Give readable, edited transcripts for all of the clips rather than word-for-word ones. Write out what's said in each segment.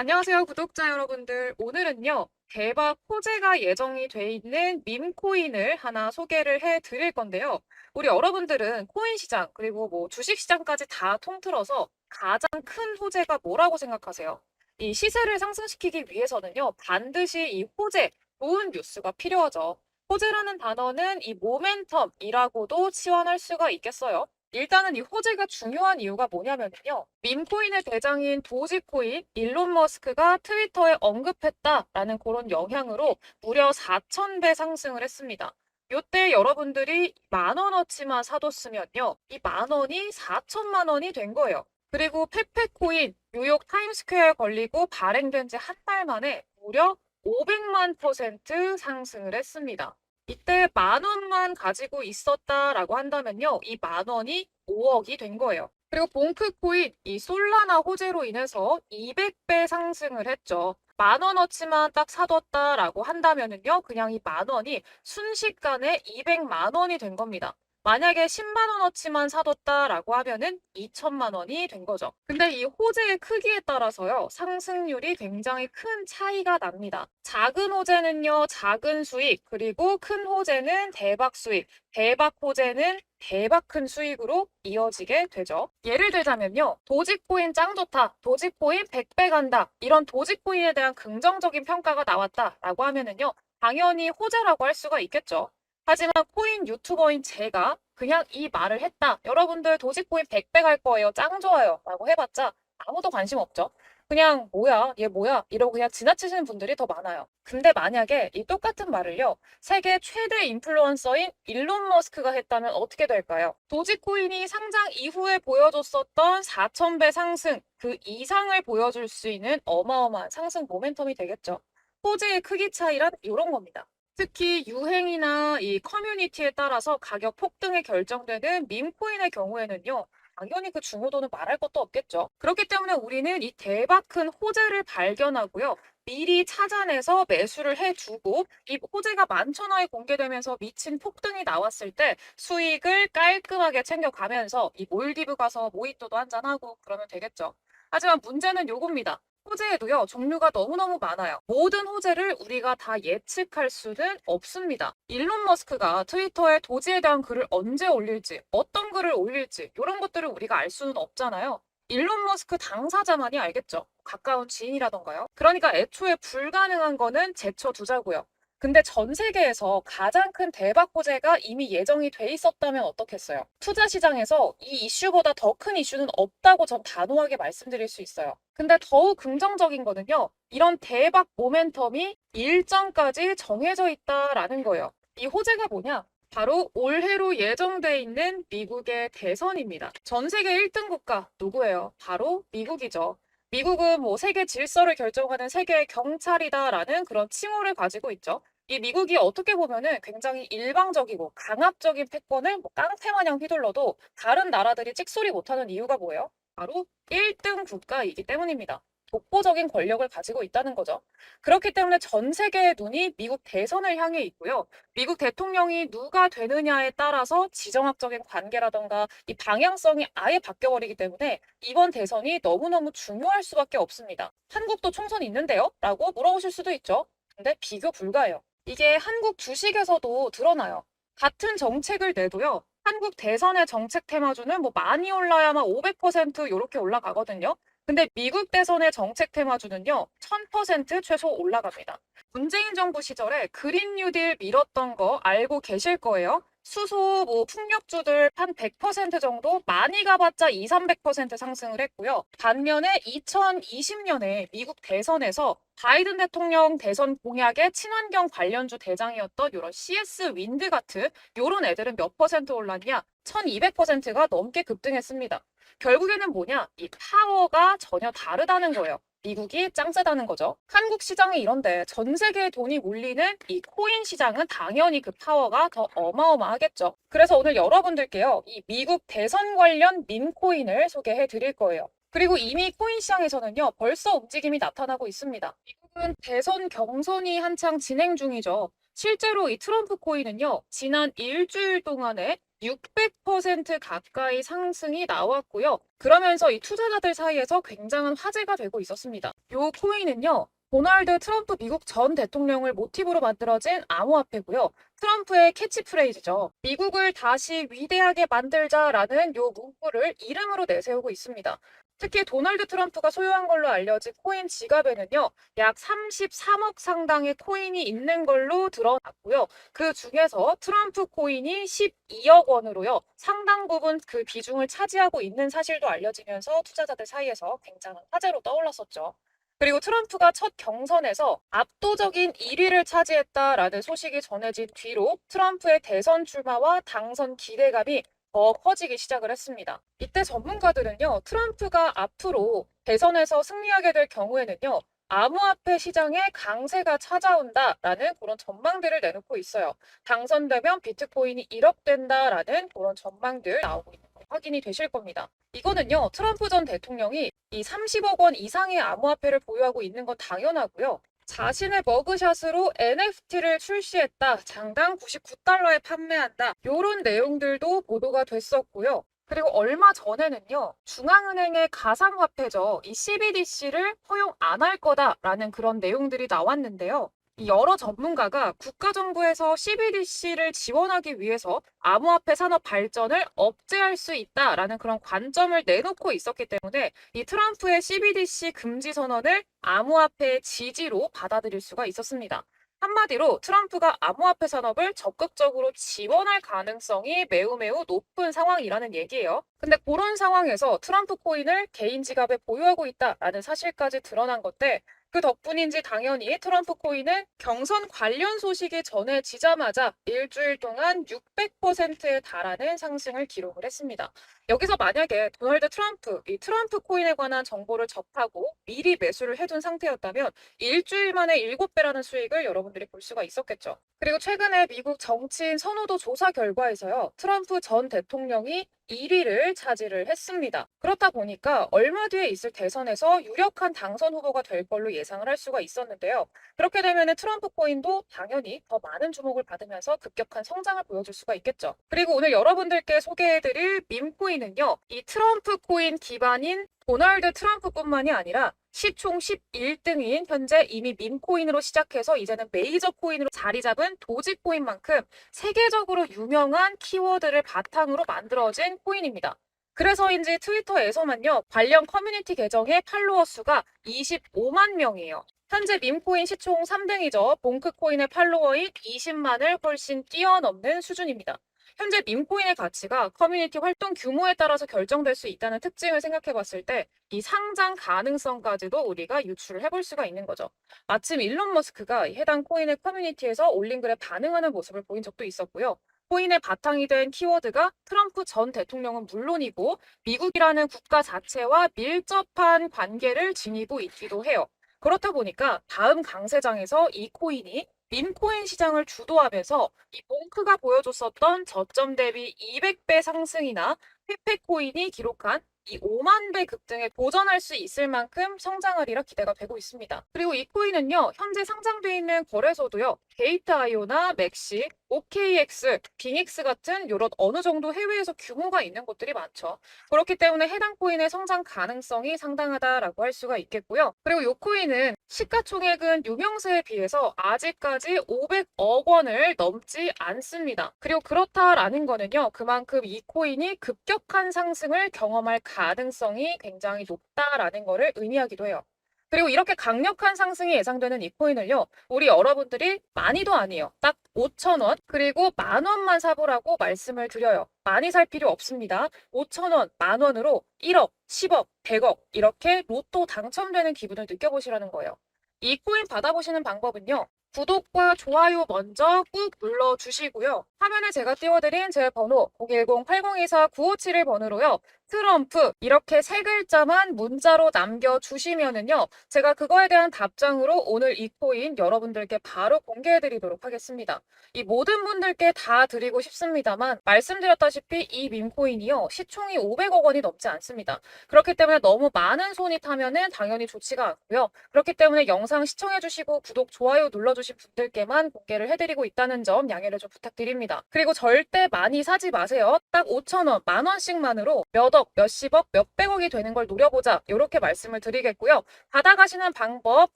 안녕하세요, 구독자 여러분들. 오늘은요, 대박 호재가 예정이 돼 있는 밈코인을 하나 소개를 해 드릴 건데요. 우리 여러분들은 코인 시장, 그리고 뭐 주식 시장까지 다 통틀어서 가장 큰 호재가 뭐라고 생각하세요? 이 시세를 상승시키기 위해서는요, 반드시 이 호재, 좋은 뉴스가 필요하죠. 호재라는 단어는 이 모멘텀이라고도 치환할 수가 있겠어요. 일단은 이 호재가 중요한 이유가 뭐냐면요. 밈코인의 대장인 도지코인, 일론 머스크가 트위터에 언급했다라는 그런 영향으로 무려 4,000배 상승을 했습니다. 요때 여러분들이 10,000원어치만 사뒀으면요. 이 10,000원이 4천만 원이 된 거예요. 그리고 페페코인, 뉴욕 타임스퀘어에 걸리고 발행된 지 한 달 만에 무려 500만% 상승을 했습니다. 이때 10,000원만 가지고 있었다라고 한다면요. 이 10,000원이 5억이 된 거예요. 그리고 봉크코인, 이 솔라나 호재로 인해서 200배 상승을 했죠. 10,000원어치만 딱 사뒀다라고 한다면은요. 그냥 이 10,000원이 순식간에 200만 원이 된 겁니다. 만약에 10만 원어치만 사뒀다라고 하면은 2천만 원이 된 거죠. 근데 이 호재의 크기에 따라서요, 상승률이 굉장히 큰 차이가 납니다. 작은 호재는요, 작은 수익, 그리고 큰 호재는 대박 수익, 대박 호재는 대박 큰 수익으로 이어지게 되죠. 예를 들자면요, 도지코인 짱 좋다, 도지코인 100배 간다, 이런 도지코인에 대한 긍정적인 평가가 나왔다라고 하면은요, 당연히 호재라고 할 수가 있겠죠. 하지만 코인 유튜버인 제가 그냥 이 말을 했다. 여러분들 도지코인 100배 갈 거예요. 짱 좋아요. 라고 해봤자 아무도 관심 없죠. 그냥 뭐야, 얘 뭐야 이러고 그냥 지나치시는 분들이 더 많아요. 근데 만약에 이 똑같은 말을요. 세계 최대 인플루언서인 일론 머스크가 했다면 어떻게 될까요? 도지코인이 상장 이후에 보여줬었던 4,000배 상승 그 이상을 보여줄 수 있는 어마어마한 상승 모멘텀이 되겠죠. 호재의 크기 차이란 이런 겁니다. 특히 유행이나 이 커뮤니티에 따라서 가격 폭등이 결정되는 밈코인의 경우에는요. 당연히 그 중요도는 말할 것도 없겠죠. 그렇기 때문에 우리는 이 대박 큰 호재를 발견하고요. 미리 찾아내서 매수를 해두고 이 호재가 만천하에 공개되면서 미친 폭등이 나왔을 때 수익을 깔끔하게 챙겨가면서 이 몰디브 가서 모히또도 한잔하고 그러면 되겠죠. 하지만 문제는 요겁니다. 호재에도요, 종류가 너무너무 많아요. 모든 호재를 우리가 다 예측할 수는 없습니다. 일론 머스크가 트위터에 도지에 대한 글을 언제 올릴지, 어떤 글을 올릴지, 이런 것들을 우리가 알 수는 없잖아요. 일론 머스크 당사자만이 알겠죠. 가까운 지인이라던가요. 그러니까 애초에 불가능한 거는 제쳐두자고요. 근데 전 세계에서 가장 큰 대박 호재가 이미 예정이 돼 있었다면 어떻겠어요? 투자 시장에서 이 이슈보다 더 큰 이슈는 없다고 전 단호하게 말씀드릴 수 있어요. 근데 더욱 긍정적인 거는요. 이런 대박 모멘텀이 일정까지 정해져 있다라는 거예요. 이 호재가 뭐냐? 바로 올해로 예정돼 있는 미국의 대선입니다. 전 세계 1등 국가 누구예요? 바로 미국이죠. 미국은 뭐 세계 질서를 결정하는 세계의 경찰이다라는 그런 칭호를 가지고 있죠. 이 미국이 어떻게 보면은 굉장히 일방적이고 강압적인 패권을 뭐 깡패 마냥 휘둘러도 다른 나라들이 찍소리 못하는 이유가 뭐예요? 바로 1등 국가이기 때문입니다. 독보적인 권력을 가지고 있다는 거죠. 그렇기 때문에 전 세계의 눈이 미국 대선을 향해 있고요. 미국 대통령이 누가 되느냐에 따라서 지정학적인 관계라던가 이 방향성이 아예 바뀌어버리기 때문에 이번 대선이 너무너무 중요할 수밖에 없습니다. 한국도 총선이 있는데요? 라고 물어보실 수도 있죠. 근데 비교 불가해요. 이게 한국 주식에서도 드러나요. 같은 정책을 내도요. 한국 대선의 정책 테마주는 뭐 많이 올라야만 500% 이렇게 올라가거든요. 근데 미국 대선의 정책 테마주는요. 1000% 최소 올라갑니다. 문재인 정부 시절에 그린 뉴딜 밀었던 거 알고 계실 거예요. 수소, 뭐 풍력주들 한 100% 정도 많이 가봤자 2, 300% 상승을 했고요. 반면에 2020년에 미국 대선에서 바이든 대통령 대선 공약의 친환경 관련주 대장이었던 이런 CS 윈드 같은 이런 애들은 몇 퍼센트 올랐냐? 1200%가 넘게 급등했습니다. 결국에는 뭐냐? 이 파워가 전혀 다르다는 거예요. 미국이 짱 세다는 거죠. 한국 시장이 이런데 전 세계의 돈이 몰리는 이 코인 시장은 당연히 그 파워가 더 어마어마하겠죠. 그래서 오늘 여러분들께요. 이 미국 대선 관련 밈코인을 소개해 드릴 거예요. 그리고 이미 코인 시장에서는요. 벌써 움직임이 나타나고 있습니다. 미국은 대선 경선이 한창 진행 중이죠. 실제로 이 트럼프 코인은요. 지난 일주일 동안에 600% 가까이 상승이 나왔고요. 그러면서 이 투자자들 사이에서 굉장한 화제가 되고 있었습니다. 요 코인은요. 도널드 트럼프 미국 전 대통령을 모티브로 만들어진 암호화폐고요. 트럼프의 캐치프레이즈죠. 미국을 다시 위대하게 만들자라는 요 문구를 이름으로 내세우고 있습니다. 특히 도널드 트럼프가 소유한 걸로 알려진 코인 지갑에는요, 약 33억 상당의 코인이 있는 걸로 드러났고요. 그 중에서 트럼프 코인이 12억 원으로요, 상당 부분 그 비중을 차지하고 있는 사실도 알려지면서 투자자들 사이에서 굉장한 화제로 떠올랐었죠. 그리고 트럼프가 첫 경선에서 압도적인 1위를 차지했다라는 소식이 전해진 뒤로 트럼프의 대선 출마와 당선 기대감이 더 커지기 시작을 했습니다. 이때 전문가들은요, 트럼프가 앞으로 대선에서 승리하게 될 경우에는요, 암호화폐 시장에 강세가 찾아온다라는 그런 전망들을 내놓고 있어요. 당선되면 비트코인이 1억 된다라는 그런 전망들 나오고 있는 거 확인이 되실 겁니다. 이거는요, 트럼프 전 대통령이 이 30억 원 이상의 암호화폐를 보유하고 있는 건 당연하고요. 자신의 머그샷으로 NFT를 출시했다. 장당 99달러에 판매한다. 이런 내용들도 보도가 됐었고요. 그리고 얼마 전에는요. 중앙은행의 가상화폐죠. 이 CBDC를 허용 안 할 거다라는 그런 내용들이 나왔는데요. 이 여러 전문가가 국가정부에서 CBDC를 지원하기 위해서 암호화폐 산업 발전을 억제할 수 있다라는 그런 관점을 내놓고 있었기 때문에 이 트럼프의 CBDC 금지 선언을 암호화폐의 지지로 받아들일 수가 있었습니다. 한마디로 트럼프가 암호화폐 산업을 적극적으로 지원할 가능성이 매우 매우 높은 상황이라는 얘기예요. 근데 그런 상황에서 트럼프 코인을 개인 지갑에 보유하고 있다라는 사실까지 드러난 건데 그 덕분인지 당연히 트럼프 코인은 경선 관련 소식이 전해지자마자 일주일 동안 600%에 달하는 상승을 기록을 했습니다. 여기서 만약에 도널드 트럼프, 이 트럼프 코인에 관한 정보를 접하고 미리 매수를 해둔 상태였다면 일주일 만에 7배라는 수익을 여러분들이 볼 수가 있었겠죠. 그리고 최근에 미국 정치인 선호도 조사 결과에서요. 트럼프 전 대통령이 1위를 차지를 했습니다. 그렇다 보니까 얼마 뒤에 있을 대선에서 유력한 당선 후보가 될 걸로 예상을 할 수가 있었는데요. 그렇게 되면 트럼프 코인도 당연히 더 많은 주목을 받으면서 급격한 성장을 보여줄 수가 있겠죠. 그리고 오늘 여러분들께 소개해드릴 밈코인은요. 이 트럼프 코인 기반인 도널드 트럼프뿐만이 아니라 시총 11등인 현재 이미 밈코인으로 시작해서 이제는 메이저 코인으로 자리 잡은 도지코인만큼 세계적으로 유명한 키워드를 바탕으로 만들어진 코인입니다. 그래서인지 트위터에서만요, 관련 커뮤니티 계정의 팔로워 수가 25만 명이에요. 현재 밈코인 시총 3등이죠. 봉크코인의 팔로워인 20만을 훨씬 뛰어넘는 수준입니다. 현재 밈코인의 가치가 커뮤니티 활동 규모에 따라서 결정될 수 있다는 특징을 생각해 봤을 때 이 상장 가능성까지도 우리가 유추를 해볼 수가 있는 거죠. 마침 일론 머스크가 해당 코인의 커뮤니티에서 올린 글에 반응하는 모습을 보인 적도 있었고요. 코인의 바탕이 된 키워드가 트럼프 전 대통령은 물론이고 미국이라는 국가 자체와 밀접한 관계를 지니고 있기도 해요. 그렇다 보니까 다음 강세장에서 이 코인이 밈코인 시장을 주도하면서 이 봉크가 보여줬었던 저점 대비 200배 상승이나 페페코인이 기록한 이 5만 배 급등에 도전할 수 있을 만큼 성장하리라 기대가 되고 있습니다. 그리고 이 코인은요, 현재 상장돼 있는 거래소도요, 게이트아이오나 맥시, OKX, 빙엑스 같은 이런 어느 정도 해외에서 규모가 있는 곳들이 많죠. 그렇기 때문에 해당 코인의 성장 가능성이 상당하다라고 할 수가 있겠고요. 그리고 이 코인은 시가총액은 유명세에 비해서 아직까지 500억 원을 넘지 않습니다. 그리고 그렇다라는 거는요, 그만큼 이 코인이 급격한 상승을 경험할 가능성이 굉장히 높다라는 거를 의미하기도 해요. 그리고 이렇게 강력한 상승이 예상되는 이 코인을요, 우리 여러분들이 많이도 아니에요. 딱 5,000원, 그리고 10,000원만 사보라고 말씀을 드려요. 많이 살 필요 없습니다. 5,000원, 10,000원으로 1억, 10억, 100억, 이렇게 로또 당첨되는 기분을 느껴보시라는 거예요. 이 코인 받아보시는 방법은요. 구독과 좋아요 먼저 꾹 눌러주시고요. 화면에 제가 띄워드린 제 번호 010-8024-9571번으로요. 트럼프 이렇게 세 글자만 문자로 남겨주시면은요. 제가 그거에 대한 답장으로 오늘 이 코인 여러분들께 바로 공개해드리도록 하겠습니다. 이 모든 분들께 다 드리고 싶습니다만 말씀드렸다시피 이 밈코인이요. 시총이 500억 원이 넘지 않습니다. 그렇기 때문에 너무 많은 손이 타면은 당연히 좋지가 않고요. 그렇기 때문에 영상 시청해주시고 구독, 좋아요 눌러주시면 남겨주신 분들께만 공개를 해드리고 있다는 점 양해를 좀 부탁드립니다. 그리고 절대 많이 사지 마세요. 딱 5,000원, 10,000원씩만으로 몇 억, 몇십억, 몇백억이 되는 걸 노려보자. 이렇게 말씀을 드리겠고요. 받아가시는 방법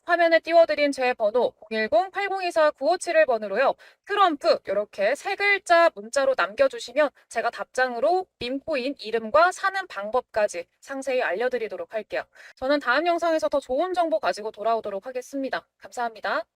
화면에 띄워드린 제 번호 010-8024-9571번으로요. 트럼프 이렇게 세 글자 문자로 남겨주시면 제가 답장으로 밈코인 이름과 사는 방법까지 상세히 알려드리도록 할게요. 저는 다음 영상에서 더 좋은 정보 가지고 돌아오도록 하겠습니다. 감사합니다.